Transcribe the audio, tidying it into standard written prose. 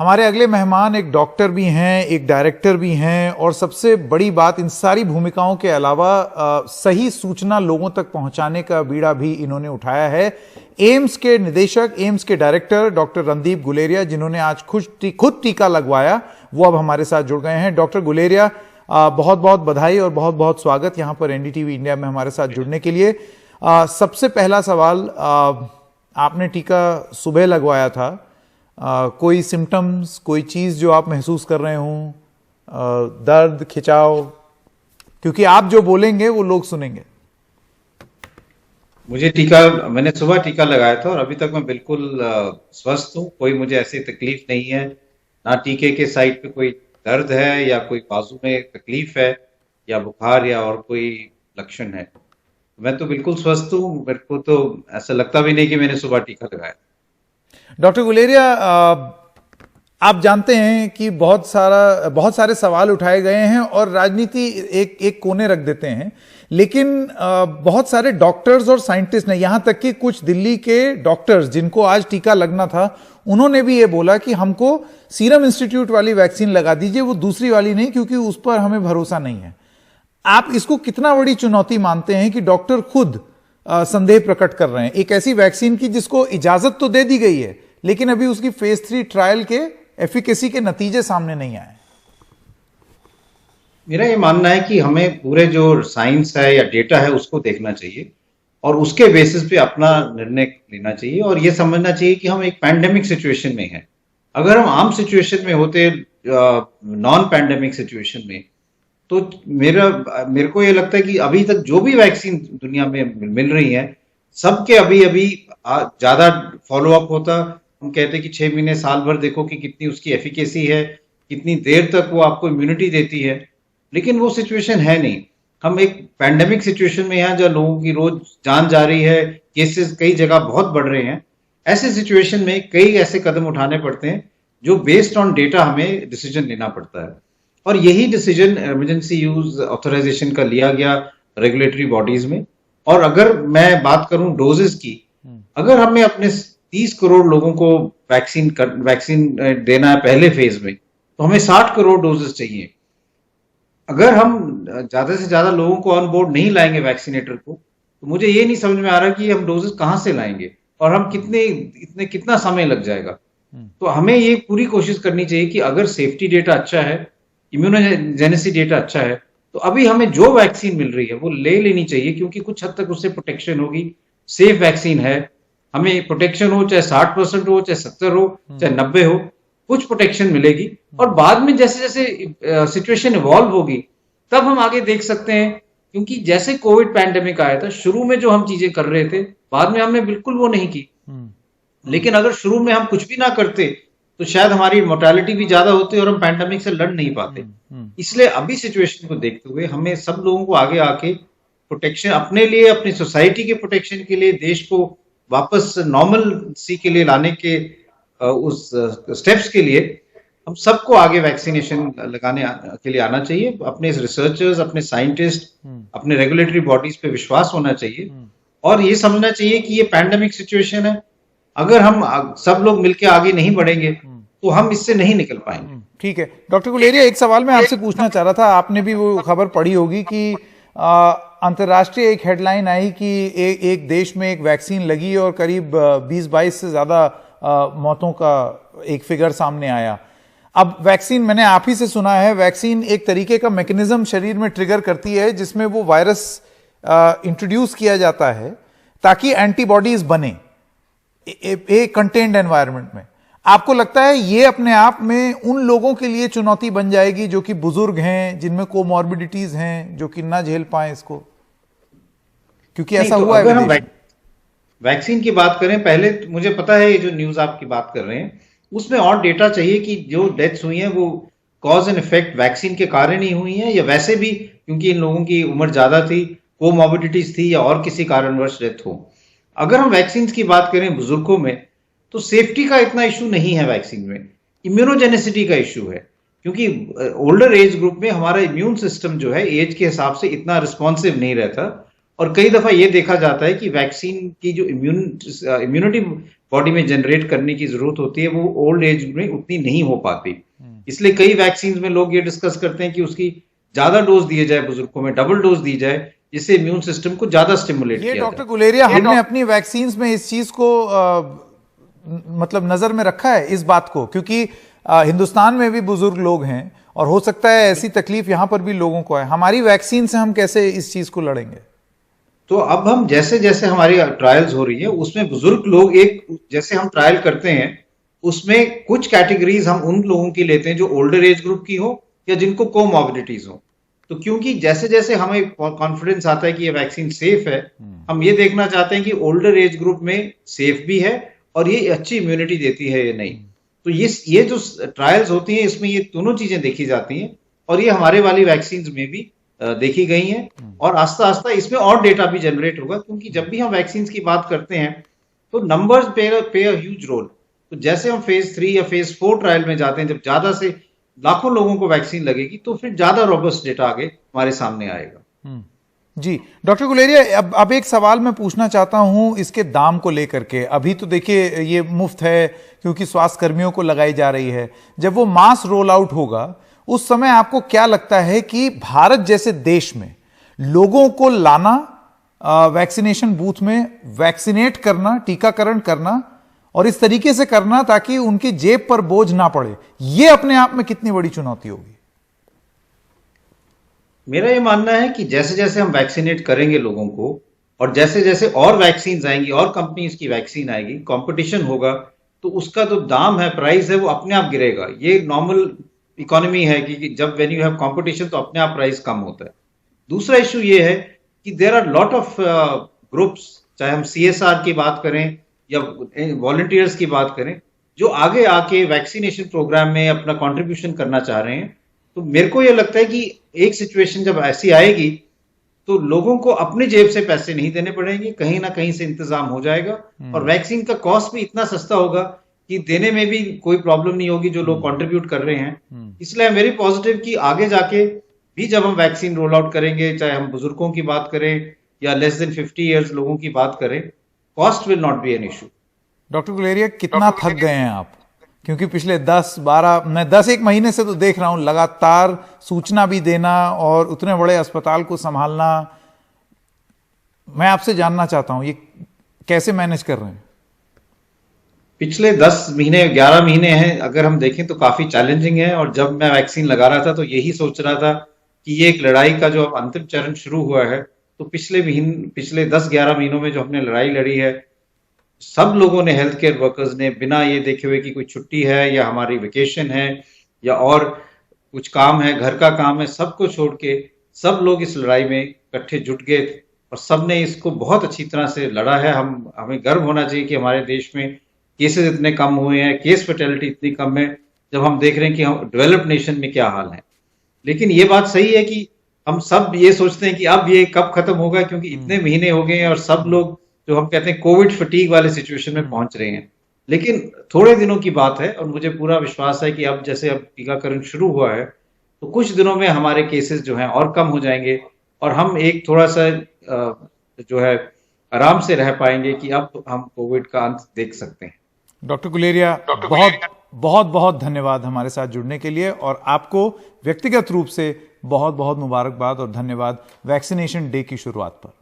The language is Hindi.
हमारे अगले मेहमान एक डॉक्टर भी हैं, एक डायरेक्टर भी हैं, और सबसे बड़ी बात, इन सारी भूमिकाओं के अलावा सही सूचना लोगों तक पहुंचाने का बीड़ा भी इन्होंने उठाया है। एम्स के निदेशक, एम्स के डायरेक्टर डॉक्टर रणदीप गुलेरिया, जिन्होंने आज खुद टीका लगवाया, वो अब हमारे साथ जुड़ गए हैं। डॉक्टर गुलेरिया, बहुत बहुत बधाई और बहुत बहुत स्वागत यहाँ पर एनडीटीवी इंडिया में हमारे साथ जुड़ने के लिए। सबसे पहला सवाल, आपने टीका सुबह लगवाया था, कोई सिम्टम्स, कोई चीज जो आप महसूस कर रहे हों, दर्द, खिंचाव? क्योंकि आप जो बोलेंगे वो लोग सुनेंगे। मैंने सुबह टीका लगाया था और अभी तक मैं बिल्कुल स्वस्थ हूँ। कोई मुझे ऐसी तकलीफ नहीं है, ना टीके के साइड पे कोई दर्द है या कोई बाजू में तकलीफ है या बुखार या और कोई लक्षण है। मैं तो बिल्कुल स्वस्थ हूँ। मेरे को तो ऐसा लगता भी नहीं कि मैंने सुबह टीका लगाया। डॉक्टर गुलेरिया, आप जानते हैं कि बहुत सारे सवाल उठाए गए हैं और राजनीति एक कोने रख देते हैं, लेकिन बहुत सारे डॉक्टर्स और साइंटिस्ट ने, यहां तक कि कुछ दिल्ली के डॉक्टर्स जिनको आज टीका लगना था, उन्होंने भी ये बोला कि हमको सीरम इंस्टीट्यूट वाली वैक्सीन लगा दीजिए, वो दूसरी वाली नहीं, क्योंकि उस पर हमें भरोसा नहीं है। आप इसको कितना बड़ी चुनौती मानते हैं कि डॉक्टर खुद संदेह प्रकट कर रहे हैं एक ऐसी वैक्सीन की जिसको इजाजत तो दे दी गई है, लेकिन अभी उसकी फेज 3 ट्रायल के एफिकेसी के नतीजे सामने नहीं आए? मेरा ये मानना है कि हमें पूरे जो साइंस है या डेटा है उसको देखना चाहिए और उसके बेसिस पे अपना निर्णय लेना चाहिए और ये समझना चाहिए कि हम एक पैंडेमिक सिचुएशन में हैं। अगर हम आम सिचुएशन में होते, नॉन पैंडेमिक सिचुएशन में, तो मेरे को ये लगता है कि अभी तक जो भी वैक्सीन दुनिया में मिल रही है, सबके अभी ज्यादा फॉलोअप होता। हम कहते हैं कि 6 महीने, साल भर देखो कि कितनी उसकी एफिकेसी है, कितनी देर तक वो आपको इम्यूनिटी देती है, लेकिन वो सिचुएशन है नहीं। हम एक पैंडेमिक सिचुएशन में हैं जहाँ लोगों की रोज जान जा रही है, केसेस कई जगह बहुत बढ़ रहे हैं। ऐसे सिचुएशन में कई ऐसे कदम उठाने पड़ते हैं जो बेस्ड ऑन डेटा हमें डिसीजन लेना पड़ता है, और यही डिसीजन इमरजेंसी यूज ऑथराइजेशन का लिया गया रेगुलेटरी बॉडीज में। और अगर मैं बात करूं डोजेस की, अगर हमें अपने 30 करोड़ लोगों को वैक्सीन देना है पहले फेज में, तो हमें 60 करोड़ डोजेस चाहिए। अगर हम ज्यादा से ज्यादा लोगों को ऑन बोर्ड नहीं लाएंगे वैक्सीनेटर को, तो मुझे ये नहीं समझ में आ रहा कि हम डोजेस कहां से लाएंगे और हम कितना समय लग जाएगा। तो हमें ये पूरी कोशिश करनी चाहिए कि अगर सेफ्टी डेटा अच्छा है, इम्यूनोजेनेसिटी डेटा अच्छा है, तो अभी हमें जो वैक्सीन मिल रही है वो ले लेनी चाहिए, क्योंकि कुछ हद तक उससे प्रोटेक्शन होगी। सेफ वैक्सीन है, हमें प्रोटेक्शन हो, चाहे 60% हो, चाहे 70 हो, चाहे 90 हो, कुछ प्रोटेक्शन मिलेगी। और बाद में जैसे जैसे सिचुएशन इवॉल्व होगी, तब हम आगे देख सकते हैं। क्योंकि जैसे कोविड पैंडेमिक आया था, शुरू में जो हम चीजें कर रहे थे, बाद में हमने बिल्कुल वो नहीं की। लेकिन अगर शुरू में हम कुछ भी ना करते, तो शायद हमारी मोर्टेलिटी भी ज्यादा होती और हम पैंडेमिक से लड़ नहीं पाते। इसलिए अभी सिचुएशन को देखते हुए हमें सब लोगों को आगे आके प्रोटेक्शन अपने लिए, अपनी सोसाइटी के प्रोटेक्शन के लिए, देश को वापस नॉर्मल सी के लिए लाने के उस स्टेप्स के लिए हम सबको आगे वैक्सीनेशन लगाने के लिए आना चाहिए। अपने रिसर्चर्स, अपने साइंटिस्ट, अपने रेगुलेटरी बॉडीज पे विश्वास होना चाहिए और ये समझना चाहिए कि ये पैंडेमिक सिचुएशन है। अगर हम सब लोग मिलकर आगे नहीं बढ़ेंगे तो हम इससे नहीं निकल पाएंगे। ठीक है डॉक्टर गुलेरिया, एक सवाल मैं आपसे पूछना चाह रहा था। आपने भी वो खबर पढ़ी होगी कि अंतर्राष्ट्रीय एक हेडलाइन आई कि एक देश में एक वैक्सीन लगी और करीब 20-22 से ज्यादा मौतों का एक फिगर सामने आया। अब वैक्सीन, मैंने आप ही से सुना है, वैक्सीन एक तरीके का मैकेनिज्म शरीर में ट्रिगर करती है जिसमें वो वायरस इंट्रोड्यूस किया जाता है ताकि एंटीबॉडीज बने एक कंटेन्ड एनवायरनमेंट में। आपको लगता है ये अपने आप में उन लोगों के लिए चुनौती बन जाएगी जो कि बुजुर्ग हैं, जिनमें कोमॉर्बिडिटीज हैं, जो कि ना झेल पाए इसको? क्योंकि ऐसा हुआ है। अगर हम वैक्सीन की बात करें, पहले मुझे पता है ये जो न्यूज आपकी बात कर रहे हैं उसमें और डेटा चाहिए कि जो डेथ्स हुई हैं वो कॉज एंड इफेक्ट वैक्सीन के कारण ही हुई हैं या वैसे भी क्योंकि इन लोगों की उम्र ज्यादा थी, कोमॉर्बिडिटीज थी, या और किसी कारणवश डेथ हो। अगर हम वैक्सीन की बात करें बुजुर्गों में, तो सेफ्टी का इतना इशू नहीं है वैक्सीन में, इम्यूनोजेनेसिटी का इशू है। क्योंकि ओल्डर एज ग्रुप में हमारा इम्यून सिस्टम जो है एज के हिसाब से इतना रिस्पॉन्सिव नहीं रहता, और कई दफा ये देखा जाता है कि वैक्सीन की जो इम्यूनिटी बॉडी में जनरेट करने की जरूरत होती है वो ओल्ड एज में उतनी नहीं हो पाती। इसलिए कई वैक्सीन में लोग ये डिस्कस करते हैं कि उसकी ज्यादा डोज दिए जाए, बुजुर्गों में डबल डोज दी जाए, जिससे इम्यून सिस्टम को ज्यादा स्टिमुलेट ये किया डॉक्टर जाए। गुलेरिया, हमने अपनी वैक्सीन में इस चीज को मतलब नजर में रखा है इस बात को, क्योंकि हिंदुस्तान में भी बुजुर्ग लोग हैं और हो सकता है ऐसी तकलीफ यहां पर भी लोगों को है। हमारी वैक्सीन से हम कैसे इस चीज को लड़ेंगे? तो अब हम जैसे जैसे हमारी ट्रायल्स हो रही है उसमें बुजुर्ग लोग, एक जैसे हम ट्रायल करते हैं उसमें कुछ कैटेगरीज हम उन लोगों की लेते हैं जो ओल्डर एज ग्रुप की हो या जिनको कोमॉर्बिडिटीज हो। तो क्योंकि जैसे जैसे हमें कॉन्फिडेंस आता है कि ये वैक्सीन सेफ है, हम ये देखना चाहते हैं कि ओल्डर एज ग्रुप में सेफ भी है और ये अच्छी इम्यूनिटी देती है या नहीं। तो ये जो ट्रायल्स होती हैं इसमें ये दोनों चीजें देखी जाती हैं और ये हमारे वाली वैक्सीन में भी देखी गई हैं और आस्ता आस्ता इसमें और डेटा भी जनरेट होगा, क्योंकि जब भी हम वैक्सीन की बात करते हैं तो नंबर्स पे अ ह्यूज रोल। तो जैसे हम फेज 3 या फेज 4 ट्रायल में जाते हैं, जब ज्यादा से लाखों लोगों को वैक्सीन लगेगी तो फिर ज्यादा रोबस्ट डेटा आगे हमारे सामने आएगा। जी डॉक्टर गुलेरिया, अब एक सवाल मैं पूछना चाहता हूं इसके दाम को लेकर के। अभी तो देखिए ये मुफ्त है क्योंकि स्वास्थ्य कर्मियों को लगाई जा रही है, जब वो मास रोल आउट होगा उस समय आपको क्या लगता है कि भारत जैसे देश में लोगों को लाना, वैक्सीनेशन बूथ में वैक्सीनेट करना, टीकाकरण करना और इस तरीके से करना ताकि उनकी जेब पर बोझ ना पड़े, ये अपने आप में कितनी बड़ी चुनौती होगी? मेरा ये मानना है कि जैसे जैसे हम वैक्सीनेट करेंगे लोगों को और जैसे जैसे और वैक्सीन आएंगी और कंपनीज की वैक्सीन आएगी, कंपटीशन होगा, तो उसका जो दाम है, प्राइस है, वो अपने आप गिरेगा। ये नॉर्मल इकोनॉमी है कि जब वेन यू हैव कंपटीशन तो अपने आप प्राइस कम होता है। दूसरा इशू ये है कि there are lot of groups, चाहे हम CSR की बात करें या वॉलंटियर्स की बात करें, जो आगे आके वैक्सीनेशन प्रोग्राम में अपना कंट्रीब्यूशन करना चाह रहे हैं। तो मेरे को ये लगता है कि एक सिचुएशन जब ऐसी आएगी तो लोगों को अपनी जेब से पैसे नहीं देने पड़ेंगे, कहीं ना कहीं से इंतजाम हो जाएगा और वैक्सीन का कॉस्ट भी इतना सस्ता होगा कि देने में भी कोई प्रॉब्लम नहीं होगी जो लोग कंट्रीब्यूट कर रहे हैं। इसलिए वेरी पॉजिटिव कि आगे जाके भी जब हम वैक्सीन रोल आउट करेंगे, चाहे हम बुजुर्गों की बात करें या लेस देन 50 ईयर्स लोगों की बात करें, cost will not be an issue. Doctor Guleria, कितना थक गए हैं आप? क्योंकि पिछले 10-12 मैं 10-1 महीने से तो देख रहा हूं लगातार सूचना भी देना और उतने बड़े अस्पताल को संभालना। मैं आपसे जानना चाहता हूं ये कैसे मैनेज कर रहे हैं? पिछले 10 महीने 11 महीने हैं अगर हम देखें तो काफी चैलेंजिंग है। और जब मैं वैक्सीन लगा रहा था तो यही सोच रहा था कि ये एक लड़ाई का जो अब अंतिम चरण शुरू हुआ है, तो पिछले 10-11 महीनों में जो हमने लड़ाई लड़ी है, सब लोगों ने, हेल्थ केयर वर्कर्स ने, बिना ये देखे हुए कि कोई छुट्टी है या हमारी वेकेशन है या और कुछ काम है, घर का काम है, सबको छोड़ के सब लोग इस लड़ाई में इकट्ठे जुट गए और सब ने इसको बहुत अच्छी तरह से लड़ा है। हमें गर्व होना चाहिए कि हमारे देश में केसेस इतने कम हुए हैं, केस फर्टेलिटी इतनी कम है, जब हम देख रहे हैं कि हम डेवलप्ड नेशन में क्या हाल है। लेकिन ये बात सही है कि हम सब ये सोचते हैं कि अब ये कब खत्म होगा, क्योंकि इतने महीने हो गए हैं और सब लोग जो हम कहते हैं कोविड फटीग वाले सिचुएशन में पहुंच रहे हैं। लेकिन थोड़े दिनों की बात है और मुझे पूरा विश्वास है कि अब जैसे अब टीकाकरण शुरू हुआ है तो कुछ दिनों में हमारे केसेस जो हैं और कम हो जाएंगे और हम एक थोड़ा सा जो है आराम से रह पाएंगे कि अब हम कोविड का अंत देख सकते हैं। डॉक्टर गुलेरिया, बहुत बहुत धन्यवाद हमारे साथ जुड़ने के लिए और आपको व्यक्तिगत रूप से बहुत बहुत मुबारकबाद और धन्यवाद वैक्सीनेशन डे की शुरुआत पर।